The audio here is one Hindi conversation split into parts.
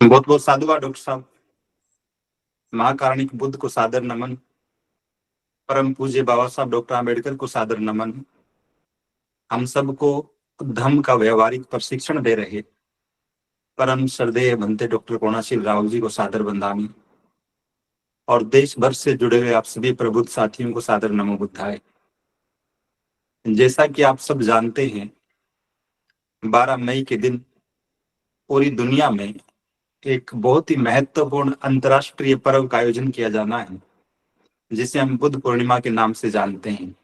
बहुत बहुत साधुवाद डॉक्टर साहब। महाकारुणिक बुद्ध को सादर नमन। परम पूज्य बाबा साहब डॉक्टर आम्बेडकर को सादर नमन। हम सबको धम्म का व्यवहारिक प्रशिक्षण दे रहे परम श्रद्धेय बनते डॉक्टर कोणाशील राव जी को सादर वंदामी और देश भर से जुड़े हुए आप सभी प्रबुद्ध साथियों को सादर नमो बुद्धाय। जैसा कि आप सब जानते हैं, 12 मई के दिन पूरी दुनिया में एक बहुत ही महत्वपूर्ण अंतर्राष्ट्रीय पर्व का आयोजन किया जाना है, जिसे हम बुद्ध पूर्णिमा के नाम से जानते हैं।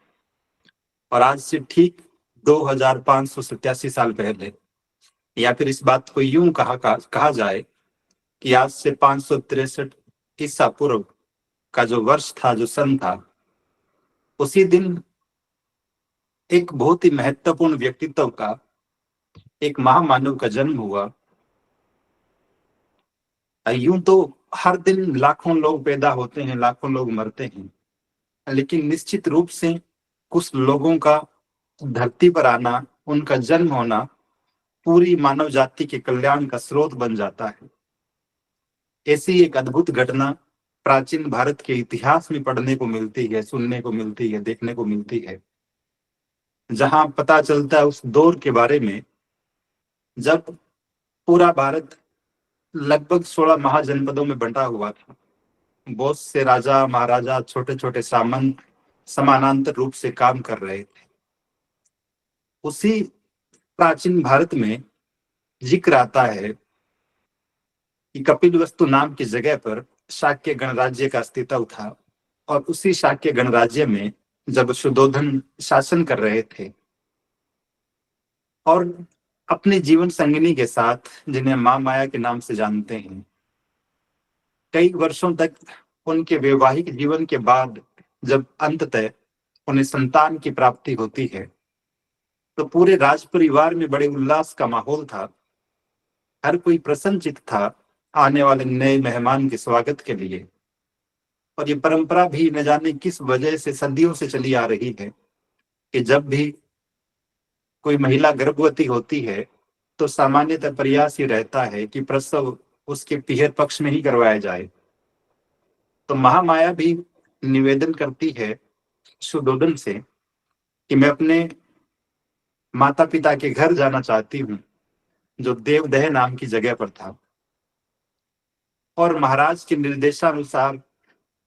और आज से ठीक 2587 साल पहले, या फिर इस बात को यूं कहा जाए कि आज से 563 ईसा पूर्व का जो वर्ष था, जो सन था, उसी दिन एक बहुत ही महत्वपूर्ण व्यक्तित्व का, एक महामानव का जन्म हुआ। यूं तो हर दिन लाखों लोग पैदा होते हैं, लाखों लोग मरते हैं, लेकिन निश्चित रूप से कुछ लोगों का धरती पर आना, उनका जन्म होना पूरी मानव जाति के कल्याण का स्रोत बन जाता है। ऐसी एक अद्भुत घटना प्राचीन भारत के इतिहास में पढ़ने को मिलती है, सुनने को मिलती है, देखने को मिलती है, जहां पता चलता है उस दौर के बारे में जब पूरा भारत लगभग 16 महाजनपदों में बंटा हुआ था। बहुत से राजा महाराजा, छोटे छोटे सामंत समानांतर रूप से काम कर रहे थे। उसी प्राचीन भारत में जिक्र आता है कि कपिलवस्तु नाम की जगह पर शाक्य गणराज्य का अस्तित्व था, और उसी शाक्य गणराज्य में जब शुद्धोधन शासन कर रहे थे और अपने जीवन संगिनी के साथ, जिन्हें मां माया के नाम से जानते हैं, कई वर्षों तक उनके वैवाहिक जीवन के बाद जब अंततः उन्हें संतान की प्राप्ति होती है, तो पूरे राज परिवार में बड़े उल्लास का माहौल था। हर कोई प्रसन्नचित्त था आने वाले नए मेहमान के स्वागत के लिए। और ये परंपरा भी न जाने किस वजह से सदियों से चली आ रही है कि जब भी कोई महिला गर्भवती होती है तो सामान्यतः प्रयास ये रहता है कि प्रसव उसके पीहर पक्ष में ही करवाया जाए। तो महामाया भी निवेदन करती है सुद्धोधन से कि मैं अपने माता पिता के घर जाना चाहती हूँ, जो देवदह नाम की जगह पर था। और महाराज के निर्देशानुसार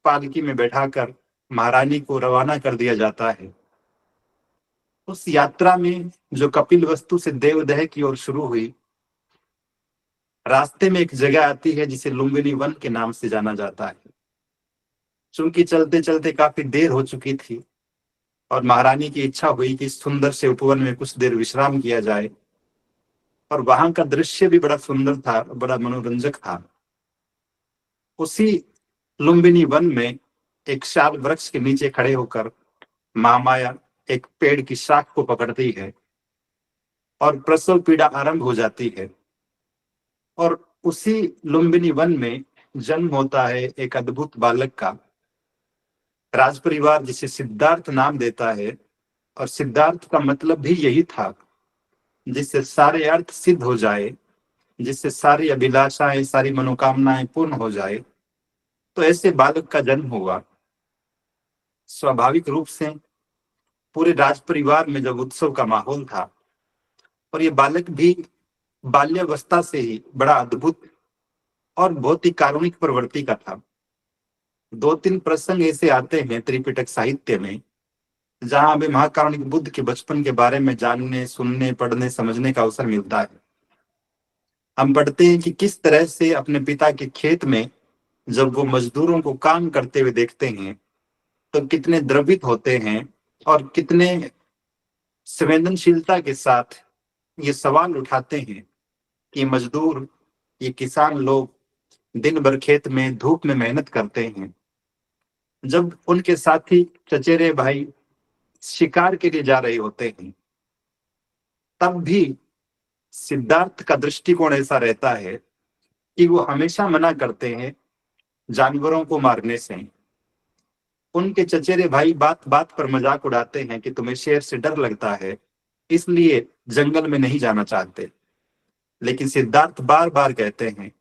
पालकी में बैठाकर महारानी को रवाना कर दिया जाता है। उस यात्रा में जो कपिलवस्तु से देवदह की ओर शुरू हुई, रास्ते में एक जगह आती है जिसे लुम्बिनी वन के नाम से जाना जाता है। चूंकि चलते चलते काफी देर हो चुकी थी और महारानी की इच्छा हुई कि इस सुंदर से उपवन में कुछ देर विश्राम किया जाए, और वहां का दृश्य भी बड़ा सुंदर था, बड़ा मनोरंजक था। उसी लुम्बिनी वन में एक शाल वृक्ष के नीचे खड़े होकर महामाया एक पेड़ की शाख को पकड़ती है और प्रसव पीड़ा आरंभ हो जाती है। और उसी लुम्बिनी वन में जन्म होता है एक अद्भुत बालक का। राज परिवार जिसे सिद्धार्थ नाम देता है, और सिद्धार्थ का मतलब भी यही था, जिससे सारे अर्थ सिद्ध हो जाए, जिससे सारी अभिलाषाएं, सारी मनोकामनाएं पूर्ण हो जाए। तो ऐसे बालक का जन्म हुआ। स्वाभाविक रूप से पूरे राज परिवार में जब उत्सव का माहौल था, और ये बालक भी बाल्यावस्था से ही बड़ा अद्भुत और बहुत ही कारुणिक प्रवृत्ति का था। 2-3 प्रसंग ऐसे आते हैं त्रिपिटक साहित्य में जहां हमें महाकारुणिक बुद्ध के बचपन के बारे में जानने, सुनने, पढ़ने, समझने का अवसर मिलता है। हम पढ़ते हैं कि किस तरह से अपने पिता के खेत में जब वो मजदूरों को काम करते हुए देखते हैं तो कितने द्रवित होते हैं, और कितने संवेदनशीलता के साथ ये सवाल उठाते हैं कि मजदूर, ये किसान लोग दिन भर खेत में धूप में मेहनत करते हैं, जब उनके साथी चचेरे भाई शिकार के लिए जा रहे होते हैं, तब भी सिद्धार्थ का दृष्टिकोण ऐसा रहता है कि वो हमेशा मना करते हैं जानवरों को मारने से। उनके चचेरे भाई बात बात पर मजाक उड़ाते हैं कि तुम्हें शेर से डर लगता है, इसलिए जंगल में नहीं जाना चाहते। लेकिन सिद्धार्थ बार बार कहते हैं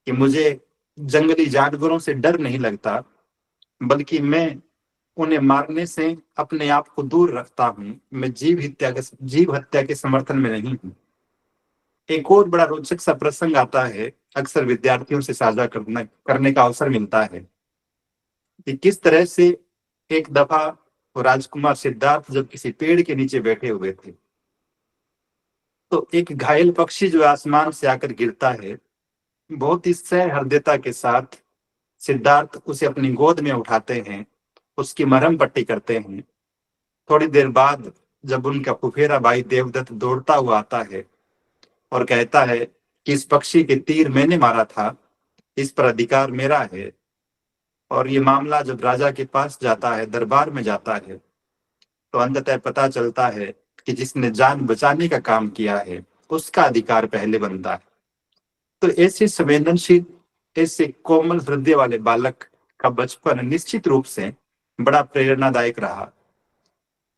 कि मुझे जंगली जानवरों से डर नहीं लगता, बल्कि मैं उन्हें मारने से अपने आप को दूर रखता हूँ। मैं जीव हत्या के समर्थन में नहीं हूँ। एक और बड़ा रोचक सा प्रसंग आता है, अक्सर विद्यार्थियों से साझा करने का अवसर मिलता है कि किस तरह से एक दफा राजकुमार सिद्धार्थ जब किसी पेड़ के नीचे बैठे हुए थे, तो एक घायल पक्षी जो आसमान से आकर गिरता है, बहुत ही सहृदयता के साथ सिद्धार्थ उसे अपनी गोद में उठाते हैं, उसकी मरहम पट्टी करते हैं। थोड़ी देर बाद जब उनका फुफेरा भाई देवदत्त दौड़ता हुआ आता है और कहता है कि इस पक्षी के तीर मैंने मारा था, इस पर अधिकार मेरा है, और ये मामला जब राजा के पास जाता है, दरबार में जाता है, तो अंततः पता चलता है कि जिसने जान बचाने का काम किया है उसका अधिकार पहले बनता है। तो ऐसे संवेदनशील, ऐसे कोमल हृदय वाले बालक का बचपन निश्चित रूप से बड़ा प्रेरणादायक रहा।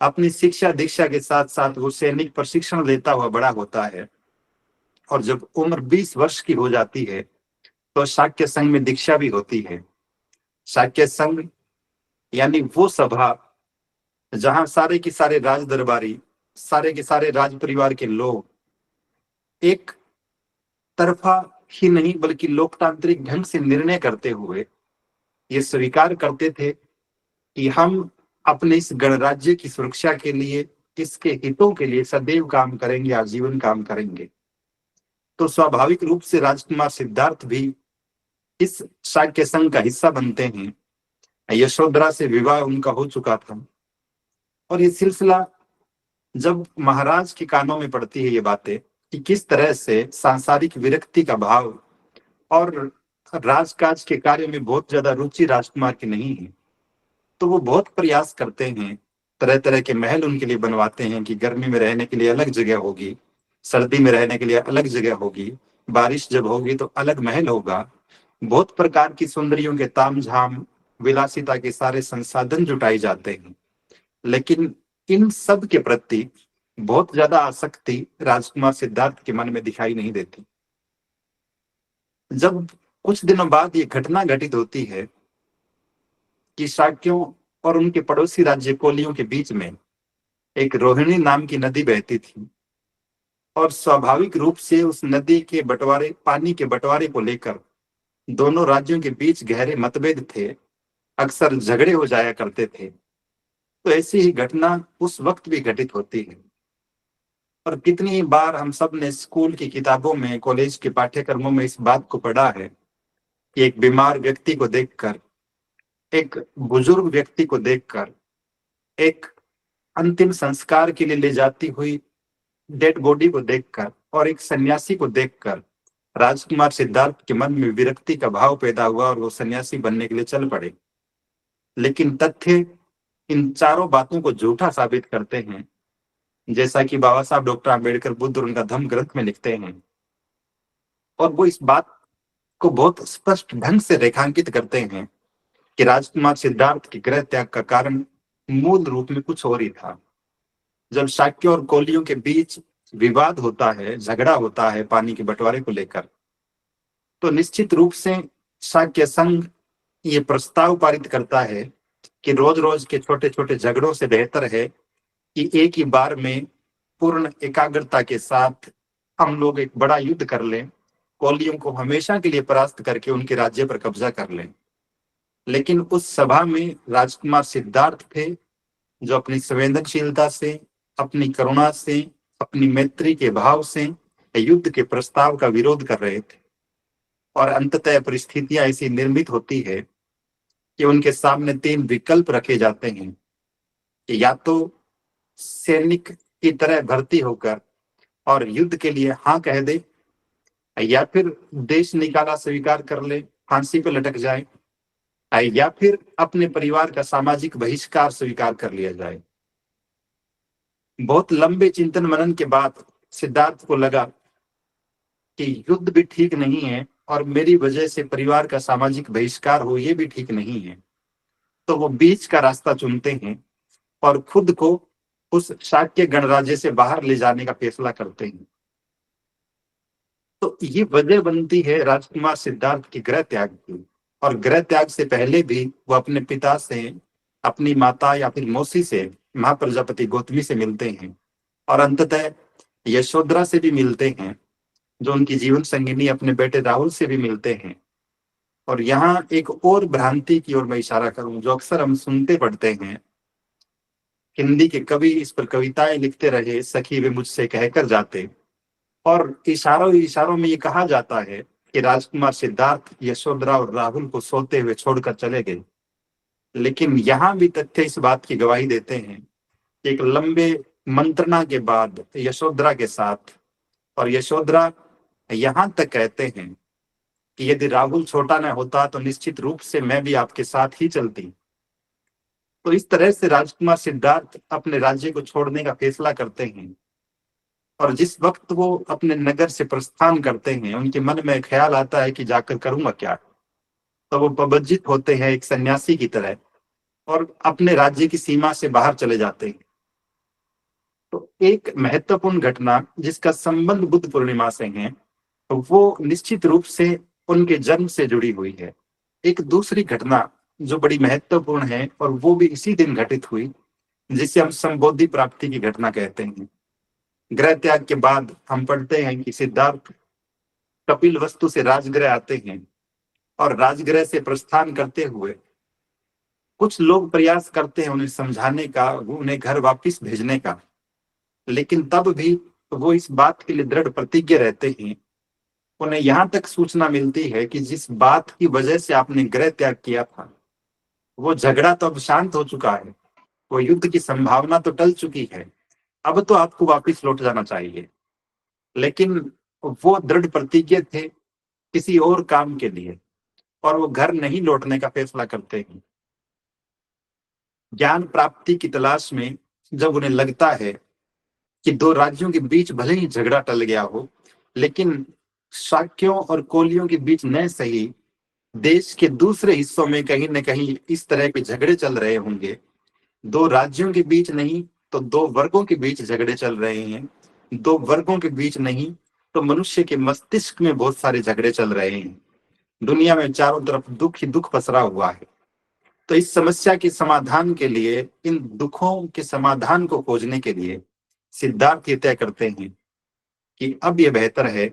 अपनी शिक्षा दीक्षा के साथ साथ वो सैनिक प्रशिक्षण लेता हुआ बड़ा होता है, और जब उम्र 20 वर्ष की हो जाती है तो शाक्य संघ में दीक्षा भी होती है। शाक्य संघ यानी वो सभा जहां सारे के सारे राज दरबारी, सारे के सारे राज परिवार के लोग एक तरफा ही नहीं बल्कि लोकतांत्रिक ढंग से निर्णय करते हुए ये स्वीकार करते थे कि हम अपने इस गणराज्य की सुरक्षा के लिए, इसके हितों के लिए सदैव काम करेंगे, आजीवन काम करेंगे। तो स्वाभाविक रूप से राजकुमार सिद्धार्थ भी इस शाक्य संघ का हिस्सा बनते हैं। यशोधरा से विवाह उनका हो चुका था, और ये सिलसिला जब महाराज के कानों में पड़ती है ये बातें कि किस तरह से सांसारिक विरक्ति का भाव और राजकाज के कार्य में बहुत ज्यादा रुचि राजकुमार की नहीं है, तो वो बहुत प्रयास करते हैं, तरह तरह के महल उनके लिए बनवाते हैं कि गर्मी में रहने के लिए अलग जगह होगी, सर्दी में रहने के लिए अलग जगह होगी, बारिश जब होगी तो अलग महल होगा। बहुत प्रकार की सुंदरियों के तामझाम, विलासिता के सारे संसाधन जुटाए जाते हैं, लेकिन इन सब के प्रति बहुत ज्यादा आसक्ति राजकुमार सिद्धार्थ के मन में दिखाई नहीं देती। जब कुछ दिनों बाद ये घटना घटित होती है कि शाक्यों और उनके पड़ोसी राज्य कोलियों के बीच में एक रोहिणी नाम की नदी बहती थी, और स्वाभाविक रूप से उस नदी के बंटवारे, पानी के बंटवारे को लेकर दोनों राज्यों के बीच गहरे मतभेद थे, अक्सर झगड़े हो जाया करते थे। तो ऐसी ही घटना उस वक्त भी घटित होती है, और कितनी बार हम सब ने स्कूल की किताबों में, कॉलेज के पाठ्यक्रमों में इस बात को पढ़ा है कि एक बीमार व्यक्ति को देखकर, एक बुजुर्ग व्यक्ति को देखकर, एक अंतिम संस्कार के लिए ले जाती हुई डेड बॉडी को देखकर और एक सन्यासी को देखकर राजकुमार सिद्धार्थ के मन में विरक्ति का भाव पैदा हुआ और वो सन्यासी बनने के लिए चल पड़े। लेकिन तथ्य इन चारों बातों को झूठा साबित करते हैं, जैसा कि बाबा साहब डॉक्टर आम्बेडकर बुद्ध और उनका धम्म ग्रंथ में लिखते हैं, और वो इस बात को बहुत स्पष्ट ढंग से रेखांकित करते हैं कि राजकुमार सिद्धार्थ के गृह त्याग का कारण मूल रूप में कुछ और ही था। जब शाक्य और कोलियों के बीच विवाद होता है, झगड़ा होता है पानी के बंटवारे को लेकर, तो निश्चित रूप से शाक्य संघ ये प्रस्ताव पारित करता है कि रोज रोज के छोटे छोटे झगड़ों से बेहतर है कि एक ही बार में पूर्ण एकाग्रता के साथ हम लोग एक बड़ा युद्ध कर लें, कोलियों को हमेशा के लिए परास्त करके उनके राज्य पर कब्जा कर लें। लेकिन उस सभा में राजकुमार सिद्धार्थ थे, जो अपनी संवेदनशीलता से, अपनी करुणा से, अपनी मैत्री के भाव से युद्ध के प्रस्ताव का विरोध कर रहे थे, और अंततः परिस्थितियां ऐसी निर्मित होती है कि उनके सामने 3 विकल्प रखे जाते हैं कि या तो सैनिक की तरह भर्ती होकर और युद्ध के लिए हाँ कह दे, या फिर देश निकाला स्वीकार कर ले, फांसी पे लटक जाए, या फिर अपने परिवार का सामाजिक बहिष्कार स्वीकार कर लिया जाए। बहुत लंबे चिंतन मनन के बाद सिद्धार्थ को लगा कि युद्ध भी ठीक नहीं है और मेरी वजह से परिवार का सामाजिक बहिष्कार हो ये भी ठीक नहीं है। तो वो बीच का रास्ता चुनते हैं और खुद को उस शाक्य गणराज्य से बाहर ले जाने का फैसला करते हैं। तो ये वजह बनती है राजकुमार सिद्धार्थ की गृह त्याग की। और गृह त्याग से पहले भी वो अपने पिता से, अपनी माता या फिर मौसी से, महाप्रजापति गौतमी से मिलते हैं, और अंततः यशोधरा से भी मिलते हैं, जो उनकी जीवन संगिनी अपने बेटे राहुल से भी मिलते हैं। और यहाँ एक और भ्रांति की ओर मैं इशारा करूं, जो अक्सर हम सुनते पढ़ते हैं। हिंदी के कवि इस पर कविताएं लिखते रहे, सखी वे मुझसे कहकर जाते, और इशारों इशारों में ये कहा जाता है कि राजकुमार सिद्धार्थ यशोधरा और राहुल को सोते हुए छोड़कर चले गए। लेकिन यहाँ भी तथ्य इस बात की गवाही देते हैं कि एक लंबे मंत्रणा के बाद यशोधरा के साथ, और यशोधरा यहाँ तक कहते हैं कि यदि राहुल छोटा न होता तो निश्चित रूप से मैं भी आपके साथ ही चलती। तो इस तरह से राजकुमार सिद्धार्थ अपने राज्य को छोड़ने का फैसला करते हैं, और जिस वक्त वो अपने नगर से प्रस्थान करते हैं, उनके मन में ख्याल आता है कि जाकर करूंगा क्या। तो वो पबज्जित होते हैं एक सन्यासी की तरह, और अपने राज्य की सीमा से बाहर चले जाते हैं। तो एक महत्वपूर्ण घटना जिसका संबंध बुद्ध पूर्णिमा से है, तो वो निश्चित रूप से उनके जन्म से जुड़ी हुई है। एक दूसरी घटना जो बड़ी महत्वपूर्ण है, और वो भी इसी दिन घटित हुई, जिसे हम संबोधि प्राप्ति की घटना कहते हैं। गृह त्याग के बाद हम पढ़ते हैं कि सिद्धार्थ कपिल वस्तु से राजगृह आते हैं, और राजगृह से प्रस्थान करते हुए कुछ लोग प्रयास करते हैं उन्हें समझाने का, उन्हें घर वापस भेजने का। लेकिन तब भी वो इस बात के लिए दृढ़ प्रतिज्ञ रहते हैं। उन्हें यहाँ तक सूचना मिलती है कि जिस बात की वजह से आपने गृह त्याग किया था, वो झगड़ा तो अब शांत हो चुका है, वो युद्ध की संभावना तो टल चुकी है, अब तो आपको वापस लौट जाना चाहिए। लेकिन वो दृढ़ प्रतिज्ञ थे किसी और काम के लिए, और वो घर नहीं लौटने का फैसला करते हैं। ज्ञान प्राप्ति की तलाश में जब उन्हें लगता है कि दो राज्यों के बीच भले ही झगड़ा टल गया हो, लेकिन शाक्यों और कोलियों के बीच न सही देश के दूसरे हिस्सों में कहीं न कहीं इस तरह के झगड़े चल रहे होंगे। दो राज्यों के बीच नहीं तो दो वर्गों के बीच झगड़े चल रहे हैं, दो वर्गों के बीच नहीं तो मनुष्य के मस्तिष्क में बहुत सारे झगड़े चल रहे हैं। दुनिया में चारों तरफ दुख ही दुख पसरा हुआ है। तो इस समस्या के समाधान के लिए, इन दुखों के समाधान को खोजने के लिए सिद्धार्थ ये तय करते हैं कि अब ये बेहतर है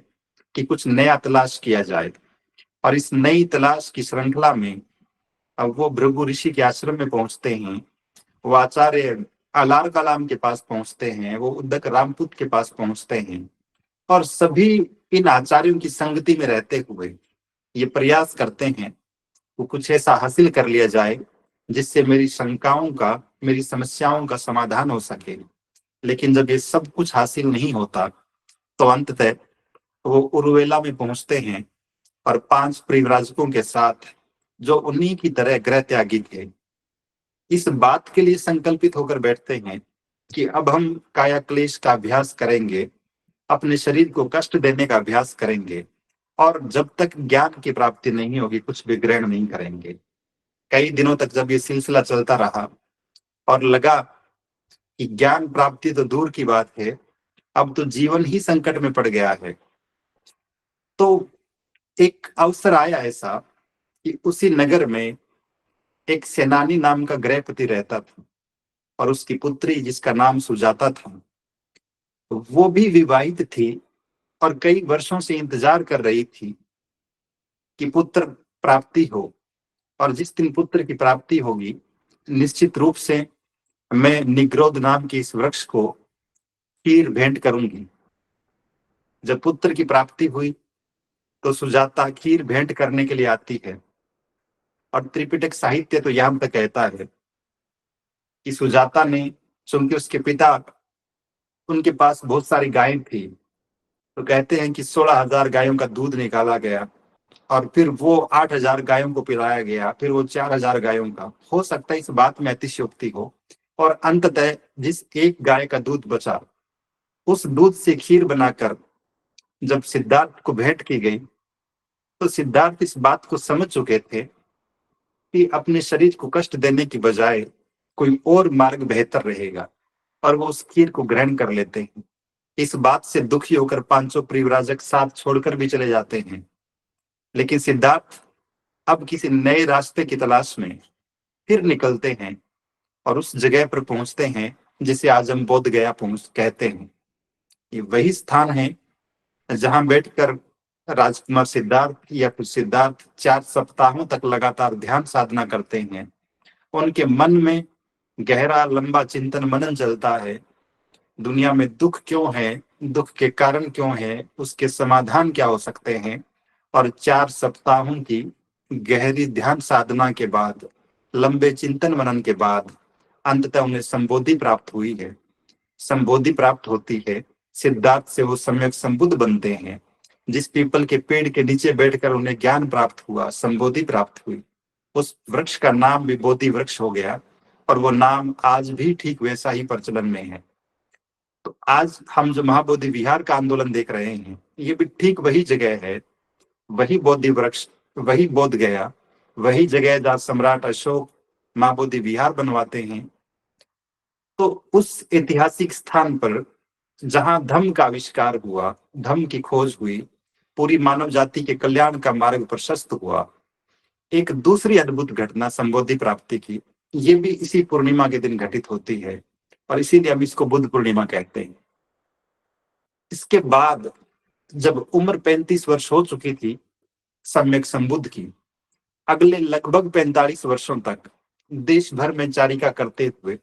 कि कुछ नया तलाश किया जाए। और इस नई तलाश की श्रृंखला में अब वो भृगु ऋषि के आश्रम में पहुंचते हैं, वो आचार्य अलार कलाम के पास पहुंचते हैं, वो उद्दक रामपुत के पास पहुंचते हैं, और सभी इन आचार्यों की संगति में रहते हुए ये प्रयास करते हैं वो कुछ ऐसा हासिल कर लिया जाए जिससे मेरी शंकाओं का, मेरी समस्याओं का समाधान हो सके। लेकिन जब ये सब कुछ हासिल नहीं होता, तो अंततः वो उरुवेला में पहुंचते हैं, और 5 परिव्राजकों के साथ, जो उन्हीं की तरह गृह त्यागी थे, इस बात के लिए संकल्पित होकर बैठते हैं कि अब हम काया क्लेश का अभ्यास करेंगे, अपने शरीर को कष्ट देने का अभ्यास करेंगे, और जब तक ज्ञान की प्राप्ति नहीं होगी कुछ भी ग्रहण नहीं करेंगे। कई दिनों तक जब ये सिलसिला चलता रहा, और लगा कि ज्ञान प्राप्ति तो दूर की बात है, अब तो जीवन ही संकट में पड़ गया है, तो एक अवसर आया ऐसा कि उसी नगर में एक सेनानी नाम का गृहपति रहता था, और उसकी पुत्री जिसका नाम सुजाता था, वो भी विवाहित थी, और कई वर्षों से इंतजार कर रही थी कि पुत्र प्राप्ति हो। और जिस दिन पुत्र की प्राप्ति होगी, निश्चित रूप से मैं निग्रोध नाम के इस वृक्ष को खीर भेंट करूंगी। जब पुत्र की प्राप्ति हुई तो सुजाता खीर भेंट करने के लिए आती है, और त्रिपिटक साहित्य तो यहाँ तक कहता है कि सुजाता ने, चूंकि उसके पिता, उनके पास बहुत सारी गायें थी, तो कहते हैं कि 16,000 गायों का दूध निकाला गया, और फिर वो 8,000 गायों को पिलाया गया, फिर वो 4,000 गायों का, हो सकता है इस बात में अतिशयोक्ति हो, और अंततः जिस एक गाय का दूध बचा, उस दूध से खीर बनाकर जब सिद्धार्थ को भेंट की गई, तो सिद्धार्थ इस बात को समझ चुके थे कि अपने शरीर को कष्ट देने की बजाय कोई और मार्ग बेहतर रहेगा, और वो उस खीर को ग्रहण कर लेते हैं। इस बात से दुखी होकर पांचों परिव्राजक साथ छोड़कर भी चले जाते हैं। लेकिन सिद्धार्थ अब किसी नए रास्ते की तलाश में फिर निकलते हैं और उस जगह पर पहुंचते हैं जिसे आज हम बोध गया पहुंच कहते हैं। ये वही स्थान है जहां बैठकर राजकुमार सिद्धार्थ या फिर सिद्धार्थ 4 सप्ताहों तक लगातार ध्यान साधना करते हैं। उनके मन में गहरा लंबा चिंतन मनन चलता है। दुनिया में दुख क्यों है, दुख के कारण क्यों है, उसके समाधान क्या हो सकते हैं। और 4 सप्ताहों की गहरी ध्यान साधना के बाद, लंबे चिंतन मनन के बाद अंततः उन्हें संबोधि प्राप्त हुई है। संबोधि प्राप्त होती है, सिद्धार्थ से वो सम्यक संबुद्ध बनते हैं। जिस पीपल के पेड़ के नीचे बैठकर उन्हें ज्ञान प्राप्त हुआ, संबोधि प्राप्त हुई, उस वृक्ष का नाम भी बोधि वृक्ष हो गया और वो नाम आज भी ठीक वैसा ही प्रचलन में है। तो आज हम जो महाबोधि विहार का आंदोलन देख रहे हैं, ये भी ठीक वही जगह है, वही बोधि वृक्ष, वही बोध गया, वही जगह जहाँ सम्राट अशोक महाबोधि विहार बनवाते हैं। तो उस ऐतिहासिक स्थान पर जहां धम्म का आविष्कार हुआ, धम्म की खोज हुई, पूरी मानव जाति के कल्याण का मार्ग प्रशस्त हुआ, एक दूसरी अद्भुत घटना संबोधि प्राप्ति की, ये भी इसी पूर्णिमा के दिन घटित होती है और इसीलिए हम इसको बुद्ध पूर्णिमा कहते हैं। इसके बाद जब उम्र 35 वर्ष हो चुकी थी सम्यक संबुद्ध की, अगले लगभग 45 वर्षों तक देश भर में चारिका करते हुए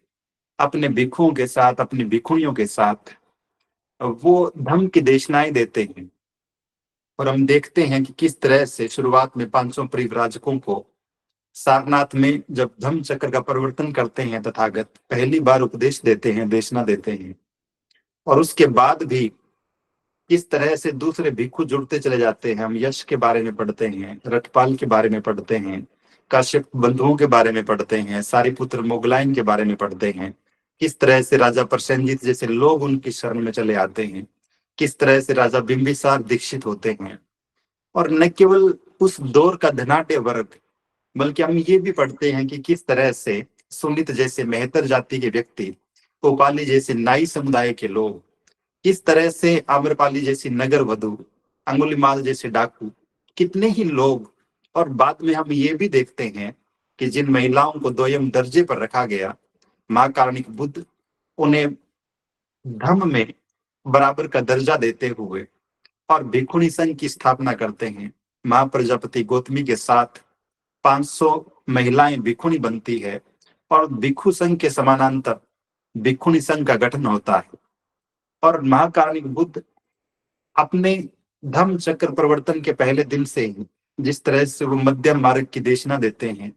अपने भिक्षुओं के साथ, अपनी भिक्षुणियों के साथ वो धम्म की देशनाएं देते हैं। और हम देखते हैं कि किस तरह से शुरुआत में 500 परिव्राजकों को सारनाथ में जब धम्म चक्र का परिवर्तन करते हैं तथागत, पहली बार उपदेश देते हैं, देशना देते हैं। और उसके बाद भी किस तरह से दूसरे भिक्षु जुड़ते चले जाते हैं। हम यश के बारे में पढ़ते हैं, रटपाल के बारे में पढ़ते हैं, काश्यप बंधुओं के बारे में पढ़ते हैं, सारिपुत्र मोगलाइन के बारे में पढ़ते हैं। किस तरह से राजा प्रसेनजीत जैसे लोग उनकी शरण में चले आते हैं, किस तरह से राजा बिंबिसार दीक्षित होते हैं। और न केवल उस दौर का धनाढ्य वर्ग, बल्कि हम ये भी पढ़ते हैं कि किस तरह से सुनित जैसे मेहतर जाति के व्यक्ति, उपाली जैसे नाई समुदाय के लोग, किस तरह से आम्रपाली जैसी नगर वधु, अंगुलीमाल जैसे डाकू, कितने ही लोग। और बाद में हम ये भी देखते हैं कि जिन महिलाओं को दोयम दर्जे पर रखा गया, माँ कारणिक बुद्ध उन्हें धम्म में बराबर का दर्जा देते हुए और भिक्षुणी संघ की स्थापना करते हैं। महाप्रजापति गौतमी के साथ 500 महिलाएं भिक्षुणी बनती है और भिक्षु संघ के समानांतर भिक्षुणी संघ का गठन होता है। और महाकारणिक बुद्ध अपने धम्म चक्र प्रवर्तन के पहले दिन से ही जिस तरह से वो मध्यम मार्ग की देशना देते हैं,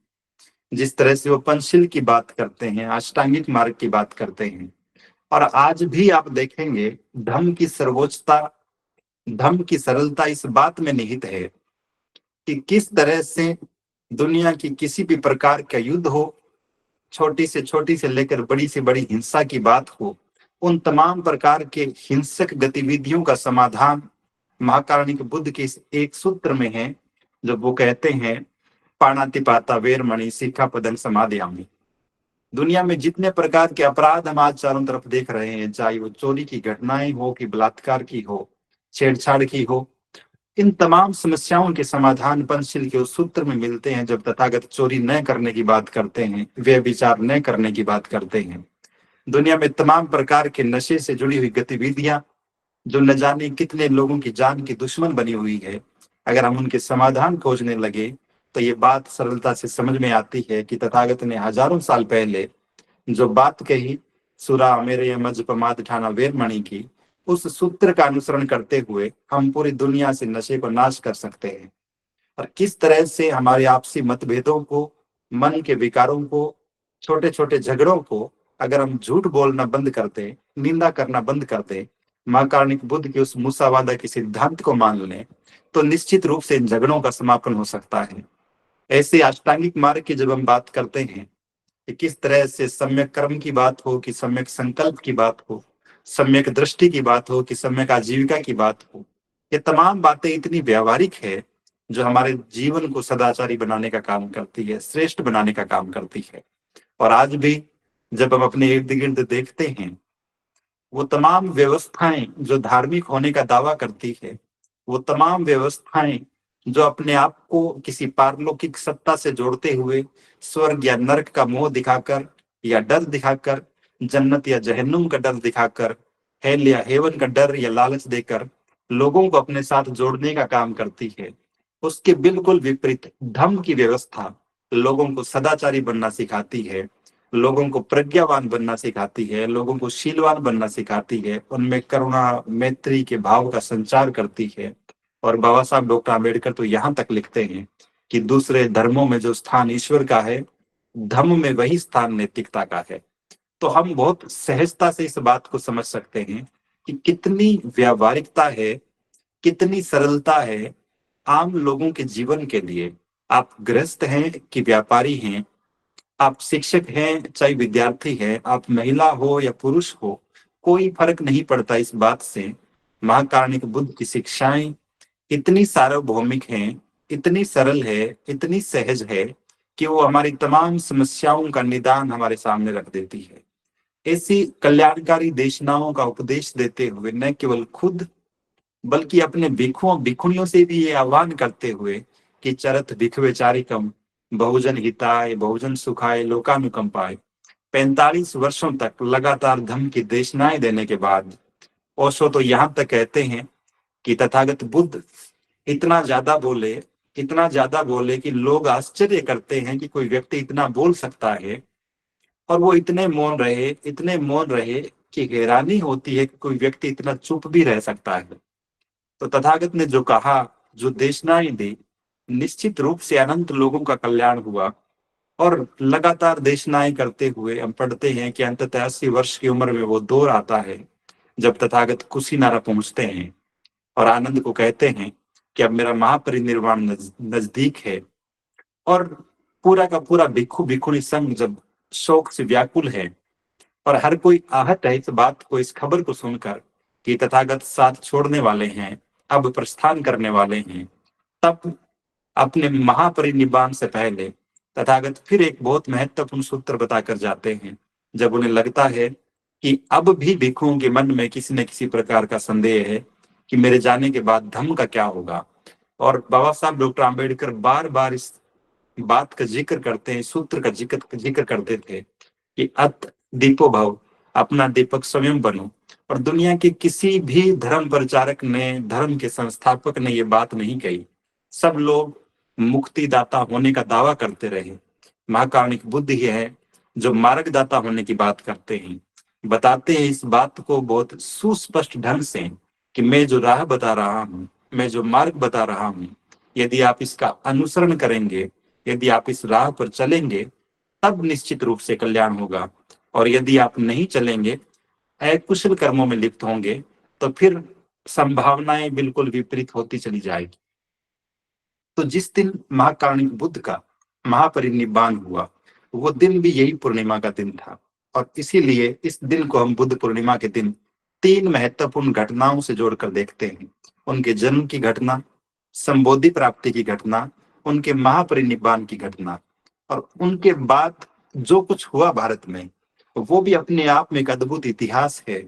जिस तरह से वो पंचशील की बात करते हैं, अष्टांगिक मार्ग की बात करते हैं, और आज भी आप देखेंगे धम्म की सर्वोच्चता, धम्म की सरलता इस बात में निहित है कि किस तरह से दुनिया की किसी भी प्रकार का युद्ध हो, छोटी से लेकर बड़ी से बड़ी हिंसा की बात हो, उन तमाम प्रकार के हिंसक गतिविधियों का समाधान महाकारणिक बुद्ध के इस एक सूत्र में है, जब वो कहते हैं पाणातिपाता वेरमणि सिक्खापदं समादयामि। दुनिया में जितने प्रकार के अपराध हम आज चारों तरफ देख रहे हैं, चाहे वो चोरी की घटनाएं हो, कि बलात्कार की हो, छेड़छाड़ की हो, इन तमाम समस्याओं के समाधान पंचशील के उस सूत्र में मिलते हैं। जब तथागत चोरी न करने की बात करते हैं, व्यभिचार न करने की बात करते हैं, दुनिया में तमाम प्रकार के नशे से जुड़ी हुई गतिविधियां जो न जाने कितने लोगों की जान की दुश्मन बनी हुई है, अगर हम उनके समाधान खोजने लगे तो ये बात सरलता से समझ में आती है कि तथागत ने हजारों साल पहले जो बात कही, सुरा मेरे मज प्रमाद ठाना वेरमणि की, उस सूत्र का अनुसरण करते हुए हम पूरी दुनिया से नशे को नाश कर सकते हैं। और किस तरह से हमारे आपसी मतभेदों को, मन के विकारों को, छोटे छोटे झगड़ों को अगर हम झूठ बोलना बंद कर दें, निंदा करना बंद कर दें, महाकारणिक बुद्ध के उस मुसावादा के सिद्धांत को मान लें, तो निश्चित रूप से इन झगड़ों का समापन हो सकता है। ऐसे अष्टांगिक मार्ग की जब हम बात करते हैं कि किस तरह से सम्यक कर्म की बात हो, कि सम्यक संकल्प की बात हो, सम्यक दृष्टि की बात हो, कि सम्यक आजीविका की बात हो, ये तमाम बातें इतनी व्यावहारिक है जो हमारे जीवन को सदाचारी बनाने का काम करती है, श्रेष्ठ बनाने का काम करती है। और आज भी जब हम अपने इर्द गिर्द देखते हैं वो तमाम व्यवस्थाएं जो धार्मिक होने का दावा करती है, वो तमाम व्यवस्थाएं जो अपने आप को किसी पारलौकिक सत्ता से जोड़ते हुए स्वर्ग या नरक का मोह दिखाकर या डर दिखाकर, जन्नत या जहन्नुम का डर दिखाकर, हेल या हेवन का डर या लालच देकर लोगों को अपने साथ जोड़ने का काम करती है, उसके बिल्कुल विपरीत धम्म की व्यवस्था लोगों को सदाचारी बनना सिखाती है, लोगों को प्रज्ञावान बनना सिखाती है, लोगों को शीलवान बनना सिखाती है, उनमें करुणा मैत्री के भाव का संचार करती है। और बाबा साहब डॉक्टर आम्बेडकर तो यहाँ तक लिखते हैं कि दूसरे धर्मों में जो स्थान ईश्वर का है, धम्म में वही स्थान नैतिकता का है। तो हम बहुत सहजता से इस बात को समझ सकते हैं कि कितनी व्यावहारिकता है, कितनी सरलता है आम लोगों के जीवन के लिए। आप गृहस्थ हैं कि व्यापारी हैं, आप शिक्षक हैं चाहे विद्यार्थी हैं, आप महिला हो या पुरुष हो, कोई फर्क नहीं पड़ता इस बात से। महाकारुणिक बुद्ध की शिक्षाएं इतनी सार्वभौमिक हैं, इतनी सरल है, इतनी सहज है कि वो हमारी तमाम समस्याओं का निदान हमारे सामने रख देती है। ऐसी कल्याणकारी देशनाओं का उपदेश देते हुए न केवल खुद बल्कि अपने भिक्षुओं भिक्षुणियों से भी ये आह्वान करते हुए कि चरत भिक्षवे चारिकम, बहुजन हिताय बहुजन सुखाय लोकानुकंपाय, 45 वर्षों तक लगातार धम्म की देशनाएं देने के बाद ओशो तो यहाँ तक कहते हैं कि तथागत बुद्ध इतना ज्यादा बोले, इतना ज्यादा बोले कि लोग आश्चर्य करते हैं कि कोई व्यक्ति इतना बोल सकता है, और वो इतने मौन रहे, इतने मौन रहे कि हैरानी होती है कि कोई व्यक्ति इतना चुप भी रह सकता है। तो तथागत ने जो कहा, जो देशनाएं दी, निश्चित रूप से अनंत लोगों का कल्याण हुआ। और लगातार देशनाएं करते हुए हम पढ़ते हैं कि अंततः 80 वर्ष की उम्र में वो दौर आता है जब तथागत कुशीनारा पहुंचते हैं और आनंद को कहते हैं कि अब मेरा महापरिनिर्वाण नजदीक है। और पूरा का पूरा भिक्षु भिक्षुणी संघ जब शोक से व्याकुल है और हर कोई आहत है इस बात को, इस खबर को सुनकर कि तथागत साथ छोड़ने वाले हैं, अब प्रस्थान करने वाले हैं, तब अपने महापरिनिर्वाण से पहले तथागत फिर एक बहुत महत्वपूर्ण सूत्र बताकर जाते हैं। जब उन्हें लगता है कि अब भी भिक्षुओं के मन में किसी न किसी प्रकार का संदेह है कि मेरे जाने के बाद धम्म का क्या होगा, और बाबा साहब डॉक्टर आम्बेडकर बार बार इस बात का जिक्र करते हैं, सूत्र का जिक्र करते थे कि अत दीपो भव, अपना दीपक स्वयं बनो। और दुनिया के किसी भी धर्म प्रचारक ने, धर्म के संस्थापक ने ये बात नहीं कही। सब लोग मुक्तिदाता होने का दावा करते रहे। महाकारुणिक बुद्ध ही है जो मार्गदाता होने की बात करते हैं, बताते हैं इस बात को बहुत सुस्पष्ट ढंग से कि मैं जो राह बता रहा हूँ, मैं जो मार्ग बता रहा हूँ, यदि आप इसका अनुसरण करेंगे, यदि आप इस राह पर चलेंगे, तब निश्चित रूप से कल्याण होगा। और यदि आप नहीं चलेंगे, अकुशल कर्मों में लिप्त होंगे, तो फिर संभावनाएं बिल्कुल विपरीत होती चली जाएगी। तो जिस दिन महाकारुणिक बुद्ध का महापरिनिर्वाण हुआ, वो दिन भी यही पूर्णिमा का दिन था। और इसीलिए इस दिन को हम बुद्ध पूर्णिमा के दिन 3 महत्वपूर्ण घटनाओं से जोड़कर देखते हैं। उनके जन्म की घटना, संबोधि प्राप्ति की घटना, उनके महापरिनिर्वाण की घटना, और उनके बाद जो कुछ हुआ भारत में, वो भी अपने आप में एक अद्भुत इतिहास है।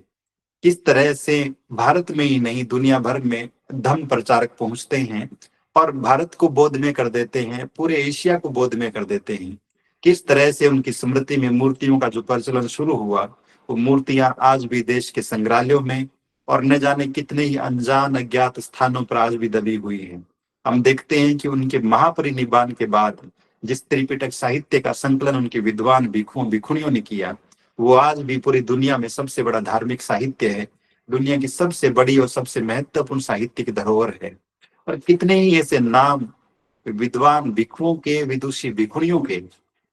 किस तरह से भारत में ही नहीं दुनिया भर में धम्म प्रचारक पहुंचते हैं और भारत को बोधमय कर देते हैं, पूरे एशिया को बोधमय कर देते हैं। किस तरह से उनकी स्मृति में मूर्तियों का जो प्रचलन शुरू हुआ, वो मूर्तियां आज भी देश के संग्रहालयों में और न जाने कितने ही अनजान अज्ञात स्थानों पर आज भी दबी हुई है। हम देखते हैं कि उनके महापरिनिर्वाण के बाद जिस त्रिपिटक साहित्य का संकलन उनके विद्वान भिक्षुओं भिक्षुणियों ने किया, वो आज भी पूरी दुनिया में सबसे बड़ा धार्मिक साहित्य है, दुनिया की सबसे बड़ी और सबसे महत्वपूर्ण साहित्य की धरोहर है। और कितने ही ऐसे नाम विद्वान भिक्षुओं के, विदुषी भिक्षुणियों के,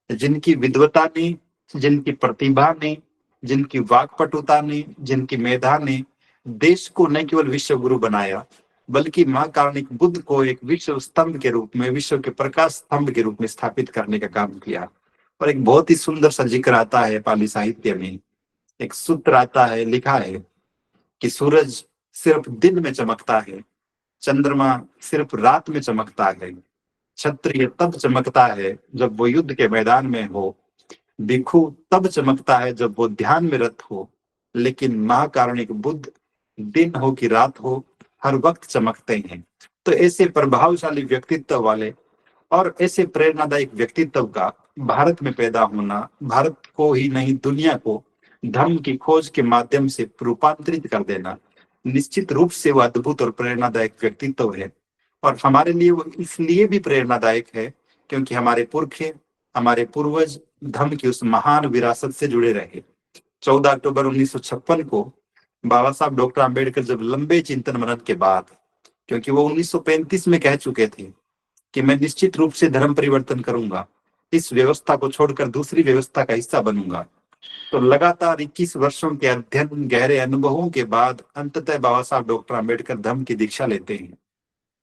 जिनकी विद्वता ने, जिनकी प्रतिभा ने, जिनकी वाक्पटुता ने, जिनकी मेधा ने देश को न केवल विश्व गुरु बनाया, बल्कि महाकारुणिक बुद्ध को एक विश्व स्तंभ के रूप में, विश्व के प्रकाश स्तंभ के रूप में स्थापित करने का काम किया। और एक बहुत ही सुंदर सा जिक्र आता है पाली साहित्य में, एक सूत्र आता है, लिखा है कि सूरज सिर्फ दिन में चमकता है, चंद्रमा सिर्फ रात में चमकता है, क्षत्रिय तब चमकता है जब वो युद्ध के मैदान में हो, भिक्षु तब चमकता है जब वो ध्यान में रत हो, लेकिन महाकारुणिक बुद्ध दिन हो कि रात हो हर वक्त चमकते हैं। तो ऐसे प्रभावशाली व्यक्तित्व वाले और ऐसे प्रेरणादायक व्यक्तित्व का भारत में पैदा होना भारत को ही नहीं दुनिया को धर्म की खोज के माध्यम से रूपांतरित कर देना निश्चित रूप से वो अद्भुत और प्रेरणादायक व्यक्तित्व है। और हमारे लिए वो इसलिए भी प्रेरणादायक है क्योंकि हमारे पुरखे हमारे पूर्वज धर्म की उस महान विरासत से जुड़े रहे। 14 अक्टूबर 1956 को बाबा साहब डॉक्टर आम्बेडकर जब लंबे चिंतन मनन के बाद, क्योंकि वो 1935 में कह चुके थे कि मैं निश्चित रूप से धर्म परिवर्तन करूंगा, इस व्यवस्था को छोड़कर दूसरी व्यवस्था का हिस्सा बनूंगा, तो लगातार 21 वर्षों के अध्ययन गहरे अनुभवों के बाद अंततः बाबा साहब डॉक्टर आम्बेडकर धर्म की दीक्षा लेते हैं।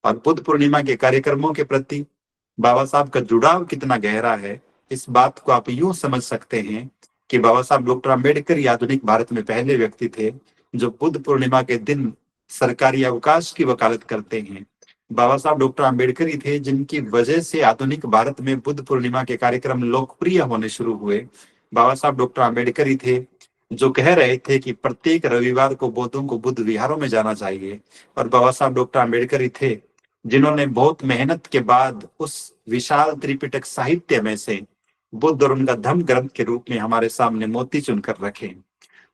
और बुद्ध पूर्णिमा के कार्यक्रमों के प्रति बाबा साहब का जुड़ाव कितना गहरा है, इस बात को आप यूं समझ सकते हैं कि बाबा साहब डॉक्टर आम्बेडकर ही आधुनिक भारत में पहले व्यक्ति थे जो बुद्ध पूर्णिमा के दिन सरकारी अवकाश की वकालत करते हैं। बाबा साहब डॉक्टर आम्बेडकर ही थे जिनकी वजह से आधुनिक भारत में बुद्ध पूर्णिमा के कार्यक्रम लोकप्रिय होने शुरू हुए। बाबा साहब डॉक्टर आम्बेडकर ही थे जो कह रहे थे कि प्रत्येक रविवार को बौद्धों को बुद्ध विहारों में जाना चाहिए। और बाबा साहब डॉक्टर आम्बेडकर ही थे जिन्होंने बहुत मेहनत के बाद उस विशाल त्रिपिटक साहित्य में से बुद्ध और उनका धम्म ग्रंथ के रूप में हमारे सामने मोती चुनकर रखे।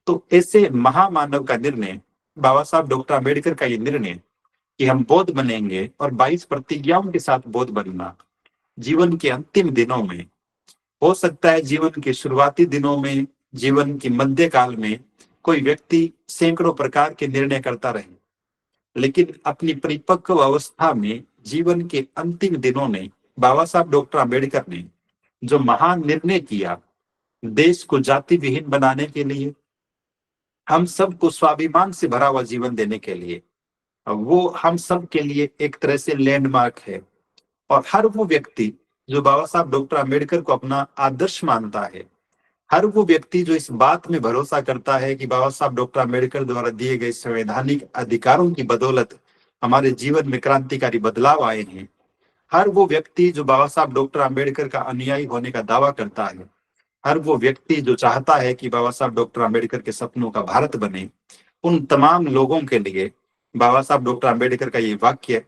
तो ऐसे महामानव का निर्णय, बाबा साहब डॉक्टर आम्बेडकर का ये निर्णय कि हम बौद्ध बनेंगे और 22 प्रतिज्ञाओं के साथ बौद्ध बनना जीवन के अंतिम दिनों में, हो सकता है जीवन के शुरुआती दिनों में, जीवन के मध्यकाल में कोई व्यक्ति सैकड़ों प्रकार के निर्णय करता रहे, लेकिन अपनी परिपक्व अवस्था में जीवन के अंतिम दिनों में बाबा साहब डॉक्टर आम्बेडकर ने जो महान निर्णय किया देश को जाति विहीन बनाने के लिए, हम सबको स्वाभिमान से भरा हुआ जीवन देने के लिए, वो हम सब के लिए एक तरह से लैंडमार्क है। और हर वो व्यक्ति जो बाबा साहब डॉक्टर आम्बेडकर को अपना आदर्श मानता है, हर वो व्यक्ति जो इस बात में भरोसा करता है कि बाबा साहब डॉक्टर आम्बेडकर द्वारा दिए गए संवैधानिक अधिकारों की बदौलत हमारे जीवन में क्रांतिकारी बदलाव आए हैं, हर वो व्यक्ति जो बाबा साहब डॉक्टर आम्बेडकर का अनुयायी होने का दावा करता है, हर वो व्यक्ति जो चाहता है कि बाबा साहब डॉक्टर आम्बेडकर के सपनों का भारत बने, उन तमाम लोगों के लिए बाबा साहब डॉक्टर आम्बेडकर का ये वाक्य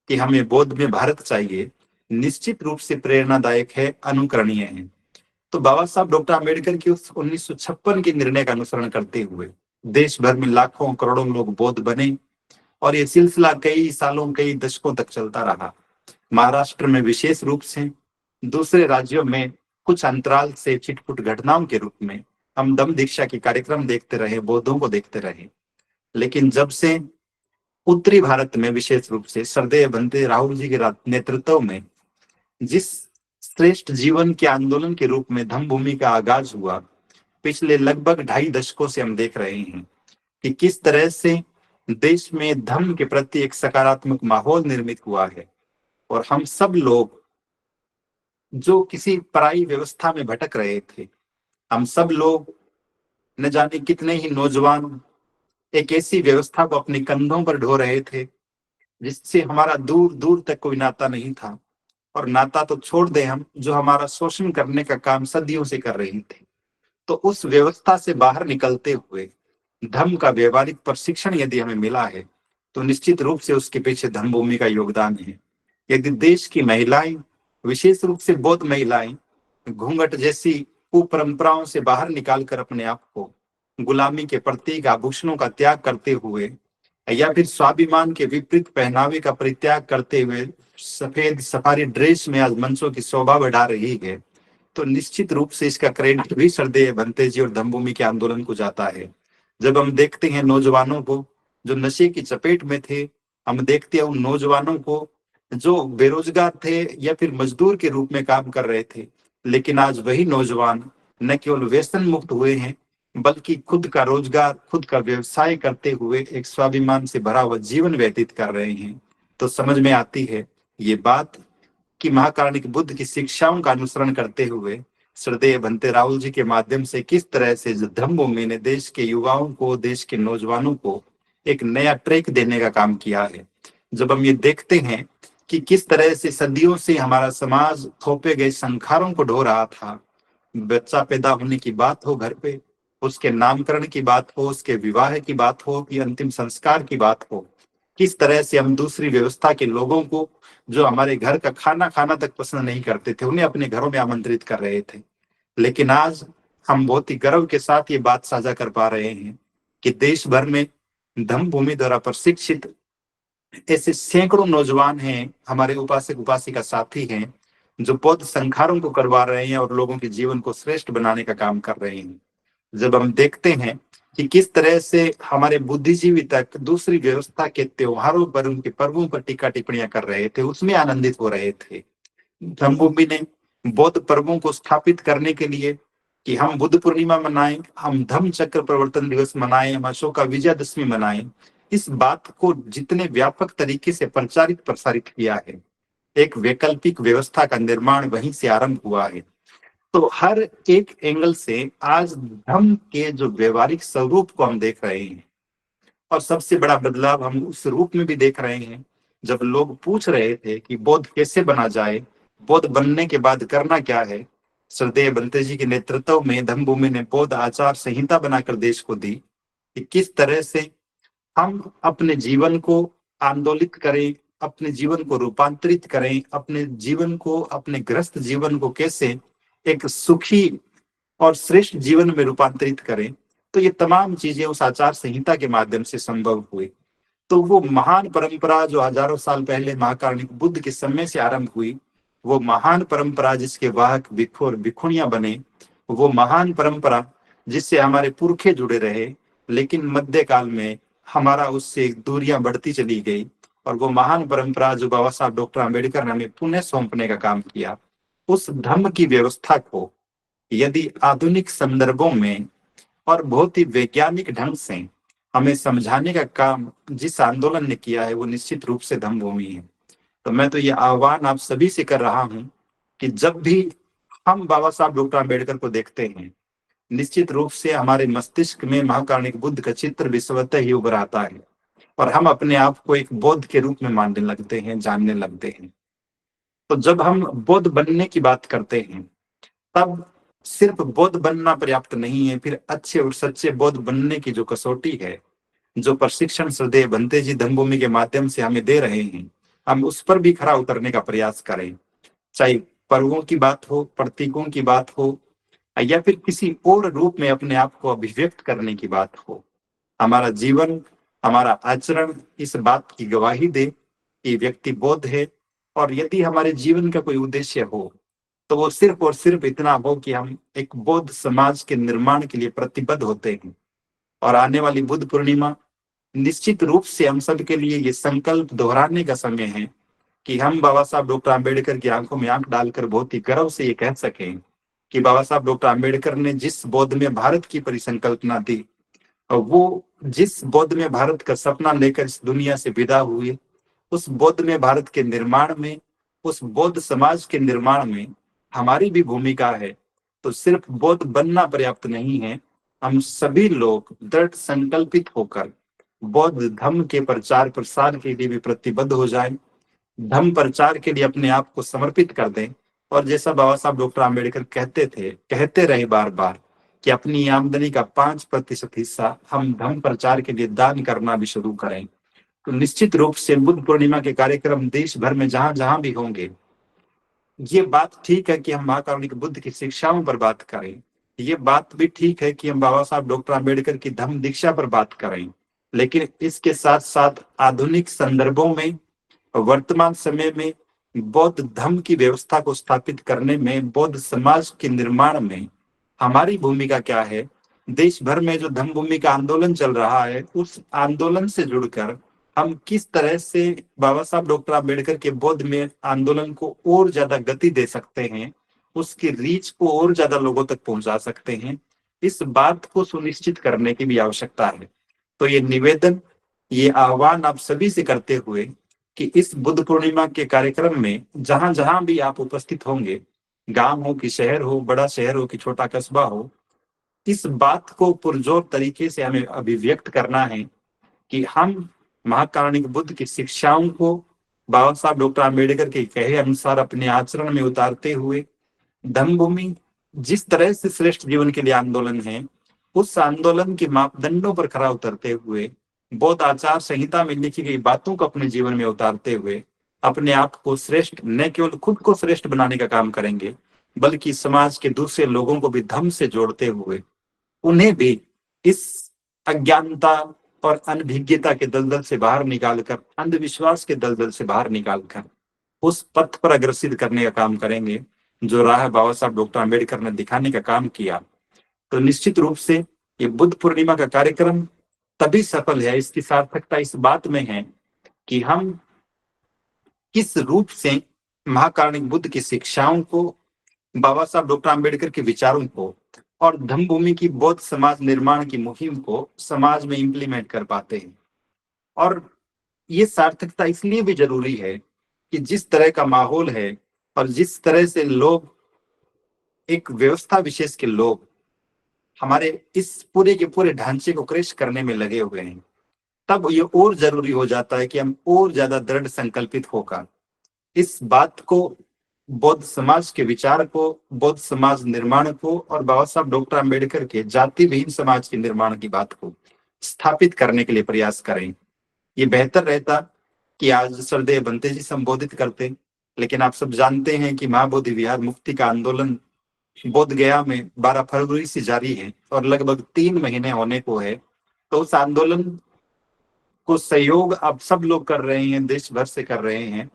कि हमें बौद्ध में भारत चाहिए निश्चित रूप से प्रेरणादायक है, अनुकरणीय है। तो बाबा साहब डॉक्टर आम्बेडकर की उस 1956 के निर्णय का अनुसरण करते हुए देश भर में लाखों करोड़ों लोग बौद्ध बने और ये सिलसिला कई सालों कई दशकों तक चलता रहा। महाराष्ट्र में विशेष रूप से, दूसरे राज्यों में कुछ अंतराल से छिटपुट घटनाओं के रूप में हम धम्म दीक्षा के कार्यक्रम देखते रहे, बौद्धों को देखते रहे। लेकिन जब से उत्तरी भारत में विशेष रूप से श्रद्धेय भंते राहुल जी के नेतृत्व में जिस श्रेष्ठ जीवन के आंदोलन के रूप में धम्म भूमि का आगाज हुआ, पिछले लगभग 2.5 दशकों से हम देख रहे हैं कि किस तरह से देश में धर्म के प्रति एक सकारात्मक माहौल निर्मित हुआ है। और हम सब लोग जो किसी पराई व्यवस्था में भटक रहे थे, हम सब लोग न जाने कितने ही नौजवान एक ऐसी व्यवस्था को अपने कंधों पर ढो रहे थे जिससे हमारा दूर दूर तक कोई नाता नहीं था। और नाता तो छोड़ दे, हम जो हमारा शोषण करने का काम सदियों से कर रही थी। तो उस व्यवस्था से बाहर निकलते हुए धर्म का व्यवहारिक प्रशिक्षण यदि हमें मिला है तो निश्चित रूप से उसके पीछे धर्म भूमि का योगदान है। यदि देश की महिलाएं, विशेष रूप से बौद्ध महिलाएं, घूंघट जैसी कुपरंपराओं से बाहर निकालकर अपने आप को गुलामी के प्रतीक आभूषणों का त्याग करते हुए या फिर स्वाभिमान के विपरीत पहनावे का परित्याग करते हुए सफेद सफारी ड्रेस में आज मंचों की शोभा बढ़ा रही है, तो निश्चित रूप से इसका क्रेडिट भी श्रद्धेय भंते जी और धम्मभूमि के आंदोलन को जाता है। जब हम देखते हैं नौजवानों को जो नशे की चपेट में थे, हम देखते हैं उन नौजवानों को जो बेरोजगार थे या फिर मजदूर के रूप में काम कर रहे थे, लेकिन आज वही नौजवान न केवल व्यसन मुक्त हुए हैं बल्कि खुद का रोजगार, खुद का व्यवसाय करते हुए एक स्वाभिमान से भरा हुआ जीवन व्यतीत कर रहे हैं। तो समझ में आती है ये बात कि महाकारुणिक बुद्ध की शिक्षाओं का अनुसरण करते हुए श्रद्धेय भंते राहुल जी के माध्यम से किस तरह से धम्मभूमि ने देश के युवाओं को, देश के नौजवानों को एक नया ट्रैक देने का काम किया है। जब हम ये देखते हैं कि किस तरह से सदियों से हमारा समाज थोपे गए संस्कारों को ढो रहा था, बच्चा पैदा होने की बात हो घर पे उसके नामकरण की बात हो, उसके विवाह की बात हो, कि अंतिम संस्कार की बात हो, किस तरह से हम दूसरी व्यवस्था के लोगों को, जो हमारे घर का खाना खाना तक पसंद नहीं करते थे, उन्हें अपने घरों में आमंत्रित कर रहे थे। लेकिन आज हम बहुत ही गर्व के साथ ये बात साझा कर पा रहे हैं कि देश भर में धम्म भूमि द्वारा प्रशिक्षित ऐसे सैकड़ों नौजवान हैं, हमारे उपासक उपासिका साथी हैं, जो बौद्ध संखारों को करवा रहे हैं और लोगों के जीवन को श्रेष्ठ बनाने का काम कर रहे हैं। जब हम देखते हैं कि किस तरह से हमारे बुद्धिजीवी तक दूसरी व्यवस्था के त्योहारों पर, उनके पर्वों पर टीका टिप्पणियां कर रहे थे, उसमें आनंदित हो रहे थे। धम्मभूमि ने बौद्ध पर्वों को स्थापित करने के लिए, कि हम बुद्ध पूर्णिमा मनाएं, हम धम्म चक्र प्रवर्तन दिवस मनाएं, हम अशोका विजयादशमी मनाएं, इस बात को जितने व्यापक तरीके से प्रचारित प्रसारित किया है, एक वैकल्पिक व्यवस्था का निर्माण वहीं से आरंभ हुआ है। तो हर एक एंगल से आज धम्म के जो व्यवहारिक स्वरूप को हम देख रहे हैं, और सबसे बड़ा बदलाव हम उस रूप में भी देख रहे हैं, जब लोग पूछ रहे थे कि बौद्ध कैसे बना जाए, बौद्ध बनने के बाद करना क्या है। श्रद्धेय बंते जी के नेतृत्व में धम्मभूमि ने बौद्ध आचार संहिता बनाकर देश को दी, कि किस तरह से हम अपने जीवन को आंदोलित करें, अपने जीवन को रूपांतरित करें, अपने जीवन को, अपने ग्रस्त जीवन को कैसे एक सुखी और श्रेष्ठ जीवन में रूपांतरित करें। तो ये तमाम चीजें उस आचार संहिता के माध्यम से संभव हुई। तो वो महान परंपरा जो हजारों साल पहले महाकारुणिक बुद्ध के समय से आरंभ हुई, वो महान परंपरा जिसके वाहक भिक्षु और भिक्षुणियां बने, वो महान परंपरा जिससे हमारे पुरखे जुड़े रहे, लेकिन मध्यकाल में हमारा उससे दूरियां बढ़ती चली गई। और वो महान परंपरा जो बाबा साहब डॉक्टर आम्बेडकर ने हमें पुनः सौंपने का काम किया, उस धम्म की व्यवस्था को यदि आधुनिक संदर्भों में और बहुत ही वैज्ञानिक ढंग से हमें समझाने का काम जिस आंदोलन ने किया है, वो निश्चित रूप से धम्मभूमि है। तो मैं तो ये आह्वान आप सभी से कर रहा हूं कि जब भी हम बाबा साहब डॉक्टर आम्बेडकर को देखते हैं, निश्चित रूप से हमारे मस्तिष्क में महाकारुणिक बुद्ध का चित्र विश्वतः ही उभर आता है, और हम अपने आप को एक बौद्ध के रूप में मानने लगते हैं, जानने लगते हैं। तो जब हम बौद्ध बनने की बात करते हैं, तब सिर्फ बौद्ध बनना पर्याप्त नहीं है, फिर अच्छे और सच्चे बौद्ध बनने की जो कसौटी है, जो प्रशिक्षण श्रद्धेय बंते जी धम्मभूमि के माध्यम से हमें दे रहे हैं, हम उस पर भी खरा उतरने का प्रयास करें। चाहे पर्वों की बात हो, प्रतीकों की बात हो, या फिर किसी और रूप में अपने आप को अभिव्यक्त करने की बात हो, हमारा जीवन, हमारा आचरण इस बात की गवाही दे कि व्यक्ति बौद्ध है। और यदि हमारे जीवन का कोई उद्देश्य हो, तो वो सिर्फ और सिर्फ इतना हो कि हम एक बौद्ध समाज के निर्माण के लिए प्रतिबद्ध होते हैं। और आने वाली बुद्ध पूर्णिमा निश्चित रूप से हम सब के लिए ये संकल्प दोहराने का समय है, कि हम बाबा साहब डॉक्टर आम्बेडकर की आंखों में आंख डालकर बहुत ही गर्व से ये कह सकें कि बाबा साहब डॉक्टर आम्बेडकर ने जिस बौद्ध में भारत की परिसंकल्पना दी, और वो जिस बौद्ध में भारत का सपना लेकर इस दुनिया से विदा हुए, उस बौद्ध में भारत के निर्माण में, उस बौद्ध समाज के निर्माण में हमारी भी भूमिका है। तो सिर्फ बौद्ध बनना पर्याप्त नहीं है, हम सभी लोग दृढ़ संकल्पित होकर बौद्ध धम्म के प्रचार प्रसार के लिए भी प्रतिबद्ध हो जाएं, धम्म प्रचार के लिए अपने आप को समर्पित कर दें। और जैसा बाबा साहब डॉक्टर आम्बेडकर कहते थे, कहते रहे बार बार, कि अपनी आमदनी का 5% हिस्सा हम धम्म प्रचार के लिए दान करना भी शुरू करें। तो निश्चित रूप से बुद्ध पूर्णिमा के कार्यक्रम देश भर में जहां जहां भी होंगे, ये बात ठीक है कि हम महाकारुणिक बुद्ध की शिक्षाओं पर बात करें, ये बात भी ठीक है कि हम बाबा साहब डॉक्टर आम्बेडकर की धम्म दीक्षा पर बात करें, लेकिन इसके साथ साथ आधुनिक संदर्भों में, वर्तमान समय में बौद्ध धम्म की व्यवस्था को स्थापित करने में, बौद्ध समाज के निर्माण में हमारी भूमिका क्या है। देश भर में जो धम्म भूमि का आंदोलन चल रहा है, उस आंदोलन से जुड़कर हम किस तरह से बाबा साहब डॉक्टर आम्बेडकर के बौद्ध में आंदोलन को और ज्यादा गति दे सकते हैं, उसकी रीच को और ज्यादा लोगों तक पहुंचा सकते हैं, इस बात को सुनिश्चित करने की भी आवश्यकता है। तो ये निवेदन, ये आह्वान आप सभी से करते हुए कि इस बुद्ध पूर्णिमा के कार्यक्रम में जहां जहां भी आप उपस्थित होंगे, गांव हो कि शहर हो, बड़ा शहर हो कि छोटा कस्बा हो, इस बात को पुरजोर तरीके से हमें अभिव्यक्त करना है कि हम महाकारुणिक बुद्ध की शिक्षाओं को बाबा साहब डॉक्टर आम्बेडकर के कहे अनुसार अपने आचरण में उतारते हुए धम्मभूमि जिस तरह से श्रेष्ठ जीवन के लिए आंदोलन है, उस आंदोलन के मापदंडों पर खरा उतरते हुए, बौद्ध आचार संहिता में लिखी गई बातों को अपने जीवन में उतारते हुए अपने आप को श्रेष्ठ, न केवल खुद को श्रेष्ठ बनाने का काम करेंगे, बल्कि समाज के दूसरे लोगों को भी धम्म से जोड़ते हुए उन्हें भी इस अज्ञानता और अनभिज्ञता के दलदल से बाहर निकालकर, अंधविश्वास के दलदल से बाहर निकालकर उस पथ पर अग्रसित करने का काम करेंगे जो राह बाबा साहब डॉक्टर आम्बेडकर ने दिखाने का काम किया। तो निश्चित रूप से ये बुद्ध पूर्णिमा का कार्यक्रम तभी सफल है, इसकी सार्थकता इस बात में है कि हम किस रूप से महाकारुणिक बुद्ध की शिक्षाओं को, बाबा साहब डॉक्टर आम्बेडकर के विचारों को और धम्मभूमि की बौद्ध समाज निर्माण की मुहिम को समाज में इंप्लीमेंट कर पाते हैं। और ये सार्थकता इसलिए भी जरूरी है कि जिस तरह का माहौल है और जिस तरह से लोग, एक व्यवस्था विशेष के लोग हमारे इस पूरे के पूरे ढांचे को क्रैश करने में लगे हुए हैं, तब ये और जरूरी हो जाता है कि हम और ज्यादा दृढ़ संकल्पित होकर इस बात को, बौद्ध समाज के विचार को, बौद्ध समाज निर्माण को और बाबा साहब डॉक्टर आम्बेडकर के जाति विहीन समाज के निर्माण की बात को स्थापित करने के लिए प्रयास करें। ये बेहतर रहता कि आज सरदेव बनते जी संबोधित करते, लेकिन आप सब जानते हैं कि महाबोधि विहार मुक्ति का आंदोलन बोध गया में 12 फरवरी से जारी है और लगभग 3 महीने होने को है। तो उस आंदोलन को सहयोग अब सब लोग कर रहे हैं, देश भर से कर रहे हैं,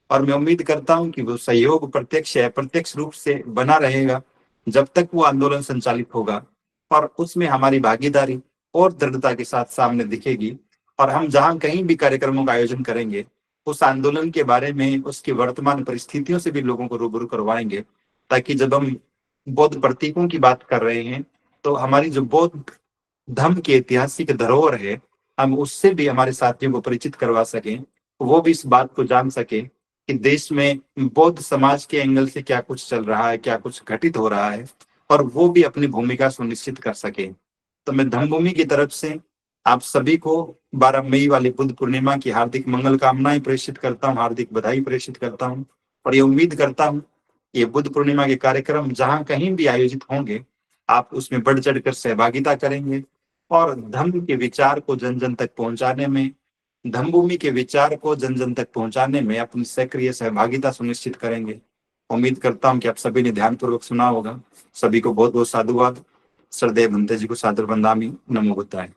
और मैं उम्मीद करता हूं कि वो सहयोग प्रत्यक्ष या अप्रत्यक्ष रूप से बना रहेगा जब तक वो आंदोलन संचालित होगा, और उसमें हमारी भागीदारी और दृढ़ता के साथ सामने दिखेगी। और हम जहां कहीं भी कार्यक्रमों का आयोजन करेंगे, उस आंदोलन के बारे में, उसकी वर्तमान परिस्थितियों से भी लोगों को रूबरू करवाएंगे, ताकि जब हम बौद्ध प्रतीकों की बात कर रहे हैं तो हमारी जो बौद्ध धर्म की ऐतिहासिक धरोहर है, हम उससे भी हमारे साथियों को परिचित करवा सकें, वो भी इस बात को जान सके कि देश में बौद्ध समाज के एंगल से क्या कुछ चल रहा है, क्या कुछ घटित हो रहा है, और वो भी अपनी भूमिका सुनिश्चित कर सके। तो मैं धम्मभूमि की तरफ से आप सभी को 12 मई वाली बुद्ध पूर्णिमा की हार्दिक मंगल कामनाएं प्रेषित करता हूँ, हार्दिक बधाई प्रेषित करता हूँ, और ये उम्मीद करता हूँ ये बुद्ध पूर्णिमा के कार्यक्रम जहां कहीं भी आयोजित होंगे, आप उसमें बढ़ चढ़कर सहभागिता करेंगे और धम्म के विचार को जन जन तक पहुंचाने में, धम्मभूमि के विचार को जन जन तक पहुंचाने में अपनी सक्रिय सहभागिता सुनिश्चित करेंगे। उम्मीद करता हूं कि आप सभी ने ध्यानपूर्वक सुना होगा। सभी को बहुत बहुत साधुवाद। श्रद्धेय भंते जी को सादर वंदामि। नमो बुद्धाय।